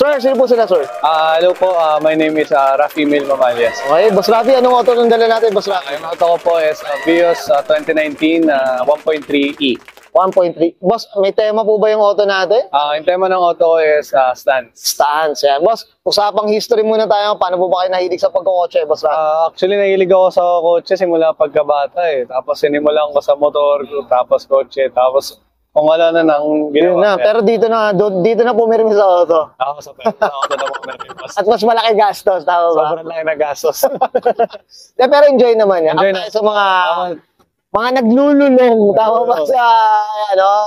Sir, sino po sila, sir? Hello po, my name is Rafi Mil Mamalias. Okay, Boss Rafi, anong auto nang dala natin, Boss Rafi? Yung auto ko po is Vios 2019 1.3E. 1.3. Boss, may tema po ba yung auto natin? Yung tema ng auto ko is stance. Stance, yan. Boss, usapang history muna tayo. Paano po ba kayo nahilig sa pagkakotse, Boss Rafi? Actually, nahilig ako sa kotse simula pagkabata eh. Tapos sinimulan ko sa motor, tapos kotse, tapos kung wala na nang Yun na, ginawa. pero dito na pumirmi sa auto. Ako sa pera, auto na po meron. At mas malaki gastos, tama ba? Sobrang laki na gastos. Pero enjoy naman yan. Enjoy Up na. tayo sa mga naglululong. Tama ba sa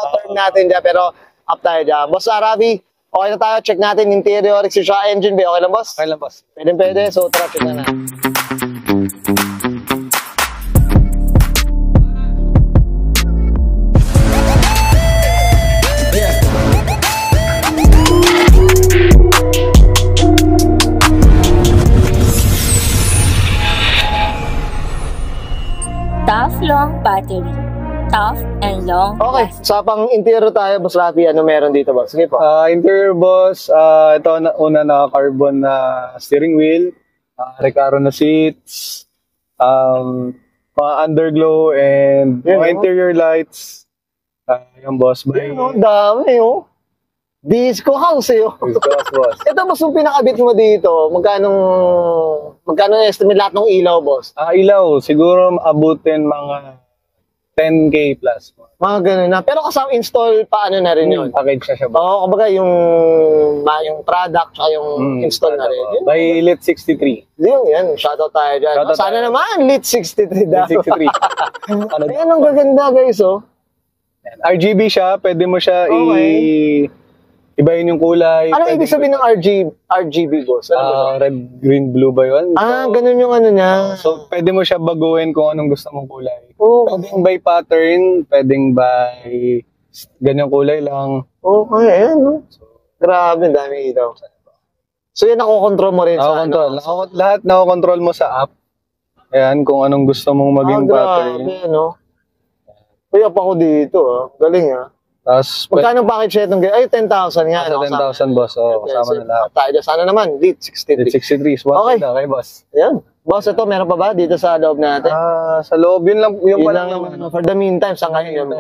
term natin dyan? Pero up tayo dyan. Boss Rafi, okay na tayo. Check natin interior, exterior, engine bay. Okay lang, boss? Okay lang, boss. Pwede. So, tara, check na natin. Tough long battery. Tough and long. Okay, usapang interior tayo, Boss Rafi. Ano meron dito, boss? Sige po. Interior boss, ito una na carbon na steering wheel, Recaro na seats, mga underglow and mga interior lights. Yung boss by Dami, oh. Disco house, eh. Oh. boss. Ito, boss, yung pinakabit mo dito, magkano estimate lahat ng ilaw, boss? Ilaw, siguro abutin mga 10K plus. Mga ganun na. Pero kasama install pa ano na rin yun. Package na siya boss. Oo, kumbaga yung product tsaka yung install na rin. Yun, By Lit 63. yan. Shoutout tayo dyan. Shoutout Sana tayo. naman, lit 63 daw. Lit 63. Ayan ang gaganda, guys, oh. RGB siya, pwede mo siya ibahin yung kulay. Anong pwede ibig sabihin ng RGB, boss? Ano ba? red, green, blue ba yun? Ganun yung ano niya. So, pwede mo siya baguhin kung anong gusto mong kulay. Oo. Pwedeng by pattern, pwedeng by ganyang kulay lang. Okay, ayan, no? Grabe, dami ito. So, yan nakokontrol mo rin sa Nakakontrol. Lahat nakakontrol mo sa app. Ayan, kung anong gusto mong maging pattern. Grabe, no? Kaya pa ako dito, galing, ah. Tapos, Magkano package itong ay 10,000 nga. sa 10,000 boss. Kasama na lahat. Tayo dyan. Sana naman, lit 63. 63 is Okay. Okay, boss. Ayan. Boss, ito, meron pa ba dito sa loob natin? Sa loob, yun lang. Yung Yun pa lang lang naman. for the meantime, sa ngayon.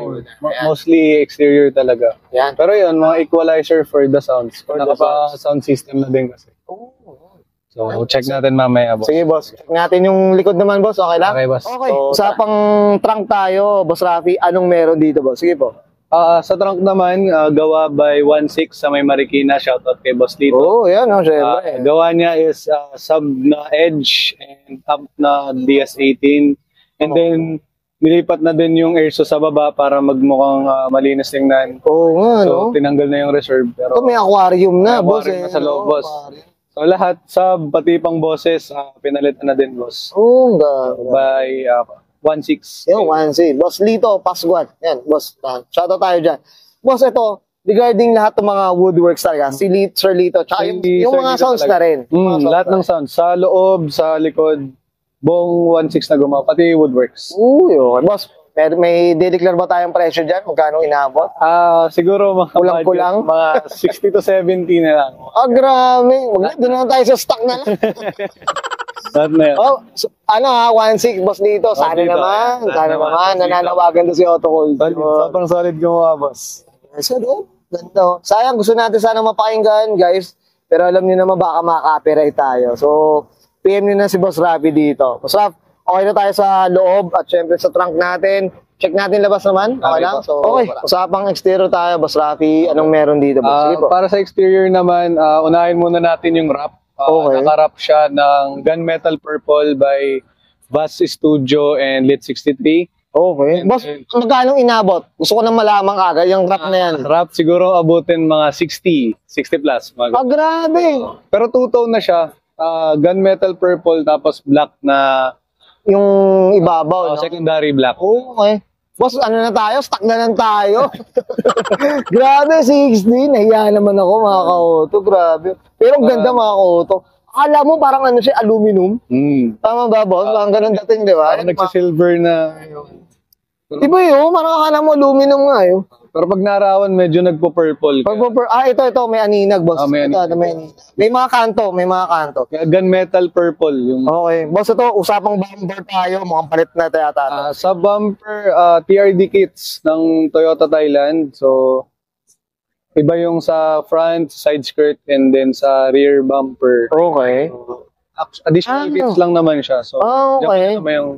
Mostly exterior talaga. Yan. Pero yun, mga equalizer for the sounds. For the Nakapa-sound system na din kasi. So, check natin mamaya, boss. Sige, boss. Check natin yung likod naman, boss. Okay lang? Okay, boss. Okay. So, usapang trunk tayo, Boss Rafi. Anong meron dito, boss? Sige po. Sa trunk naman, gawa by 1.6 sa may Marikina. Shoutout kay Boss Lito. Oo, yan. Syempre. Gawa niya is sub na Edge and up na DS18. And then, nilipat na din yung airso sa baba para magmukhang malinis tingnan. Oo nga, no? So, tinanggal na yung reserve. Pero Ito, may aquarium na, boss. aquarium na sa loob, boss. So, lahat, sub, pati pang bosses, pinalitan na din, boss. Oo, ganda. By 1.6. Yung 1C. Boss Lito, Pascual. Yan, boss. Shoutout tayo dyan. Boss, ito, regarding lahat ng mga woodworks talaga, si Sir Lito, tsaka yung Sir mga Lito sounds talaga. na rin. Lahat ng sounds. Sa loob, sa likod, buong 1.6 na gumawa, pati woodworks. Uy, okay. Boss, may declare ba tayong presyo dyan? Magkano inaabot? Siguro mga Kulang-kulang? budget, mga 60 to 70 na lang. Grabe. Doon na tayo sa stock na lang. Lahat na yun. So, 1.6, boss Lito. Sana Dito. naman. Sana Sana naman, naman. boss Lito. Nananawagan to si Otto Cold. Sobrang solid gumawa, boss. So, doon. Ganda. Sayang, gusto natin sana mapakinggan, guys. Pero alam niyo naman, baka maka-copyright tayo. So, PM niyo na si Boss Rafi dito. Boss Raf, okay na tayo sa loob at syempre sa trunk natin. Check natin labas naman. Okay lang? So, okay. Usapang exterior tayo, Boss Rafi. Anong meron dito, boss? Sige po. Para sa exterior naman, unahin muna natin yung wrap. Okay. Naka-wrap siya ng gunmetal purple by Bass Studio and Lit 63. Okay. Boss, magkano inabot? Gusto ko nang malaman kagad yung wrap na yan. Wrap siguro abutin mga 60 plus. Grabe. Pero two-tone na siya. Gunmetal purple tapos black na Yung ibabaw, no? secondary black. Okay. Boss, ano na tayo? Stuck na lang tayo. Grabe, 60. Nahiya naman ako, mga ka-auto. Grabe. Pero ang ganda, mga ka-auto. Akala mo parang ano siya, aluminum. Tama ba, boss? Parang ganun dating, di ba? Parang nagsa-silver na. Iba yun, parang akala mo aluminum nga yun. Pero pag narawan, medyo nagpo-purple. Ito, may aninag, boss. May aninag. Ito, may aninag. May mga kanto. Kaya gunmetal purple yung... Okay. Boss, ito, usapang bumper tayo. Mukhang palit na tayo tata. Sa bumper, TRD kits ng Toyota Thailand. So, iba yung sa front, side skirt, and then sa rear bumper. Okay. Additional kits lang naman siya. So, okay. diyan naman yung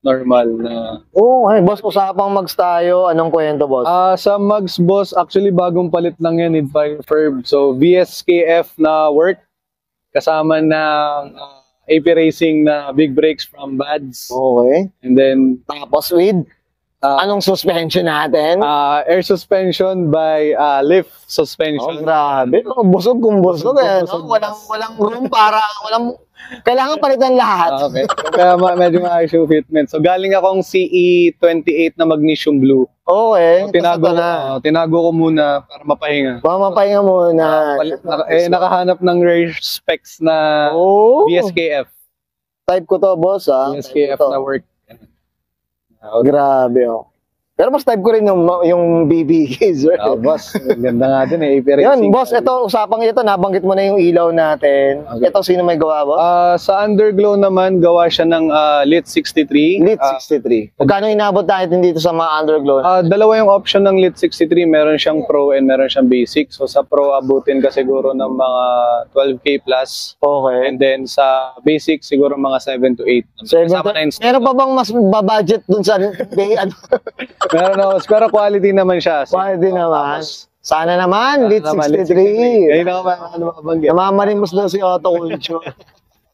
normal na... Okay. Boss, usapang mags tayo. Anong kwento, boss? Sa mags, boss, actually bagong palit lang yan, need fire verb. So, VSKF na work. Kasama ng AP Racing na big brakes from Bads. Okay. And then, Tapos with, anong suspension natin? air suspension by lift suspension. Grabe. Busog kung busog. Walang room para, kailangan palitan lahat. Okay. Kaya medyo maayos yung fitment. So, galing akong CE28 na magnesium blue. Okay. Tinago ko muna para mapahinga. Mapahinga muna. Nakahanap ng rare specs na VSKF. Type ko to, boss, ha? VSKF na work. Grabe, oh. Pero mas type ko rin yung BB Gazer. Boss, ganda nga din eh. Yun, boss, ito, usapang ito, nabanggit mo na yung ilaw natin. Okay. Ito, sino may gawa, boss? Sa Underglow naman, gawa siya ng Lit 63. Lit 63. Magkano inabot natin dito sa mga Underglow? Dalawa yung option ng Lit 63. Meron siyang Pro and meron siyang Basic. So sa Pro, abutin ka siguro ng mga 12K plus. Okay. And then sa Basic, siguro mga 7 to 8. Meron pa bang mas babudget dun sa Meron na, pero quality naman siya. Quality naman. Sana naman, Lit 63. Ngayon ako mabanggit. Namamarimos daw si Otto Culture.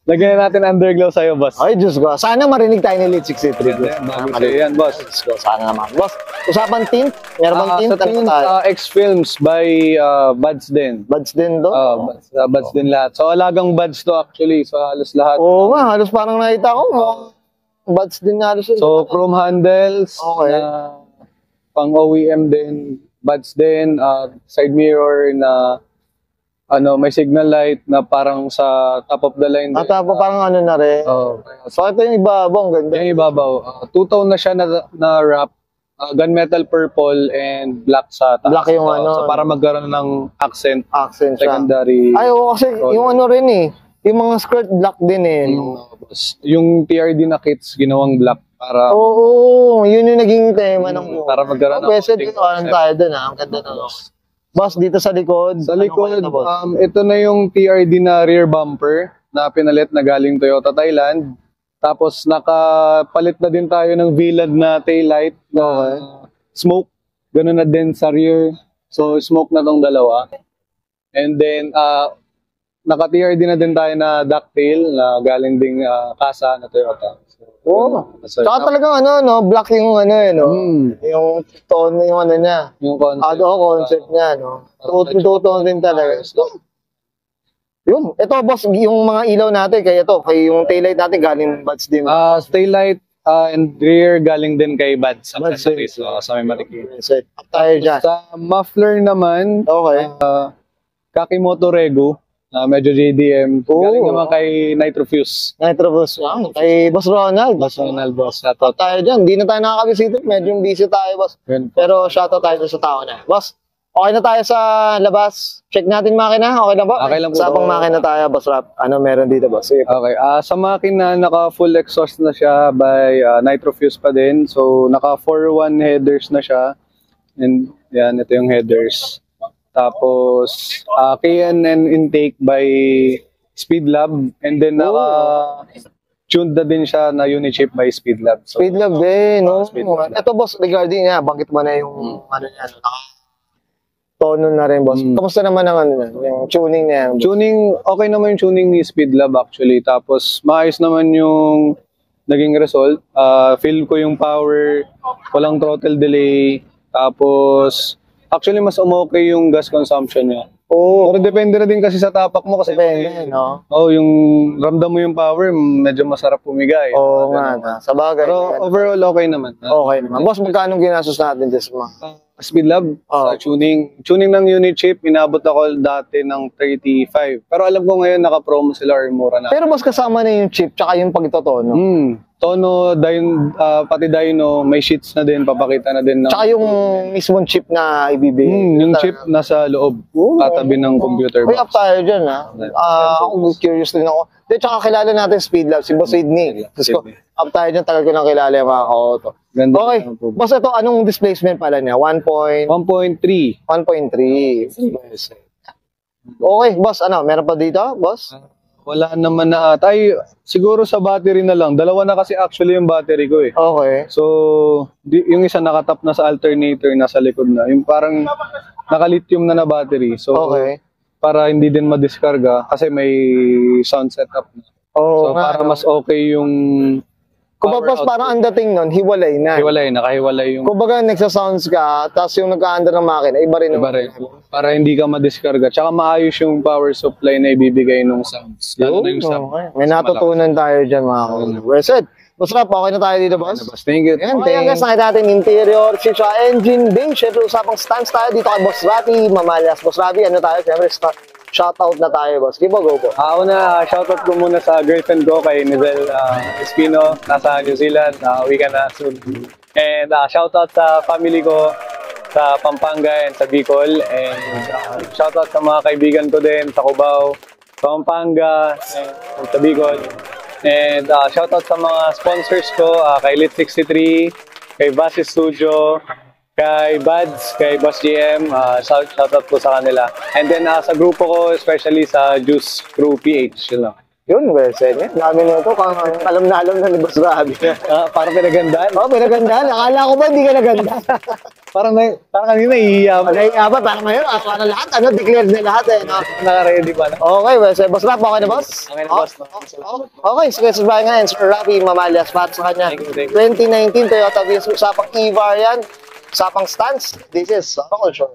Lagyan natin Underglow sa'yo, boss. Ay, Diyos ko. Sana marinig tayo ni Lit 63. Yan, boss. Sana naman. Boss, usapan tint? Meron bang tint? Sa tint, X-Films by Buds din. Buds din to? Buds din lahat. So, alagang Buds to actually. So, halos lahat. Oo nga, halos parang nakita ko. Buds din halos. So, chrome handles. Okay. Pang OEM din, buds din, side mirror na may signal light na parang sa top of the line. Tapos parang ano na rin. So ito yung ibabaw, ang ganda. Yung ibabaw. Two-tone na siya na wrap. Gunmetal purple and black sa taas. Black yung So para magkaroon ng accent. Accent siya. Secondary. Ay, kasi yung ano rin eh. Yung mga skirt black din eh. Yung TRD na kits, ginawang black. Para yun yung naging tema ng para magkaroon ng pwede dito tayo dun ha. Ang ganda na. Boss, dito sa likod. Sa likod, ito na yung TRD na rear bumper na pinalit na galing Toyota Thailand. Tapos nakapalit na din tayo ng VLAD na taillight na smoke. Ganun na din sa rear. So smoke na tong dalawa. And then naka-TRD na din tayo na ducktail na galing ding kasa na Toyota. Saka talagang black yung yung tone, yung niya. Yung concept. Concept niya, Two-tone din talaga. Yun. Ito, boss, yung mga ilaw natin, kay yung taillight natin, galing Buds din. Taillight and rear galing din kay Buds. Sa may Marikina. Tayo dyan. Sa muffler naman, Kakimoto Rego. Medyo JDM. Galing naman kay Nitrofuse. Kay Boss Ronald. Boss. Shoutout tayo dyan. Hindi na tayo nakakabisita. Medyo busy tayo, boss. Pero shoutout tayo sa tao na. Boss, okay na tayo sa labas. Check natin makina. Okay lang ba? Okay lang po. Sa pang makina tayo, Boss Rap. Ano meron dito, boss? Okay. Sa makina, naka-full exhaust na siya by Nitrofuse pa din. So, naka-4-1 headers na siya. And yan, ito yung headers. Tapos, K&N intake by Speedlab. And then, naka-tuned na din siya na Unichip by Speedlab. So, Speedlab din, Ito, boss, regarding niya, bakit mo na yung, tono na rin, boss. Kamusta naman yung tuning niya? Tuning, okay naman yung tuning ni Speedlab actually. Tapos, maayos naman yung naging result. Feel ko yung power, walang throttle delay. Tapos, actually, mas okay yung gas consumption niya. Pero depende na din kasi sa tapak mo. Kasi yung ramdam mo yung power, medyo masarap pumigay. Nga. Sa bagay. Pero overall, okay naman. Okay naman. Boss, magkano ginastos natin this month? Speedlab, Oh. sa tuning. Tuning ng unit chip, inabot ako dati ng 35. Pero alam ko ngayon naka-promo sila or mura na. Pero mas kasama na yung chip tsaka yung pagtotono. Tono, pati dyno, may sheets na din, papakita na din. Tsaka yung mismong chip na ibibigay. Yung chip nasa loob, katabi ng computer Uy, up box. tayo dyan, ha? Ako, curious din ako. Di, tsaka kilala natin Speedlab, si Boss Sydney. Tapos ko, up tayo dyan, tagal ko nang kilala yung mga ka-auto. Ganda. Okay, boss, ito, anong displacement pala niya? 1.3. 1.3. Okay, boss, ano, meron pa dito, boss? Wala naman na ata. Ay, siguro sa battery na lang. Dalawa na kasi actually yung battery ko eh. Okay. So, yung isa nakatap na sa alternator, nasa likod na. Yung parang naka-lithium na battery. So, Okay. para hindi din madiskarga kasi may sound setup na. Oo, So, para mas okay yung kung ba, boss, parang ang dating nun, hiwalay na. nakahiwalay yung Kung baga, nagsa-sounds ka, tapos yung nagka-under ng makina, iba rin. iba rin. Para hindi ka madiskarga. Tsaka maayos yung power supply na ibibigay ng sounds. Lalo na yung sound. Okay. May natutunan tayo dyan, mga kaulo. Well said. Boss Rap, okay na tayo dito, boss? Thank you. Yan, okay, guys, nakita natin interior, sisya, engine, bay. Siyempre, usapang stands tayo dito kay Boss Rapi, Mamalas. Boss Rapi, ano tayo? Siyempre, shoutout na tayo, boss. Give a go po. Una, shoutout ko muna sa girlfriend ko kay Nizel Espino, nasa New Zealand, uwi ka na soon. And shoutout sa family ko sa Pampanga and sa Bicol. And shoutout sa mga kaibigan ko din sa Cubao, sa Pampanga, and sa Bicol. And shoutout sa mga sponsors ko, kay Lit63, kay Basi Studio, kay Buds, kay Boss GM, shoutout ko sa kanila. And then sa grupo ko, especially sa Juice Crew PH, yun lang. Yun, well said. Dami na ito, alam na ni Boss Rapi. Parang pinagandaan. Oh, pinagandaan. Akala ko ba hindi ka naganda? Parang kanina iiya pa. Parang ba? Parang ngayon, para lahat, declared na lahat eh. No? Naka-ready pa na. Okay, well said. Boss Rap, okay na, boss? Okay na, boss. Okay, sige, sabay nga yan. Sir Rapi, Mamalas, para sa kanya. Thank you. 2019 Toyota Vios, usapang e-var yan. Usapang stance. This is Rock Show.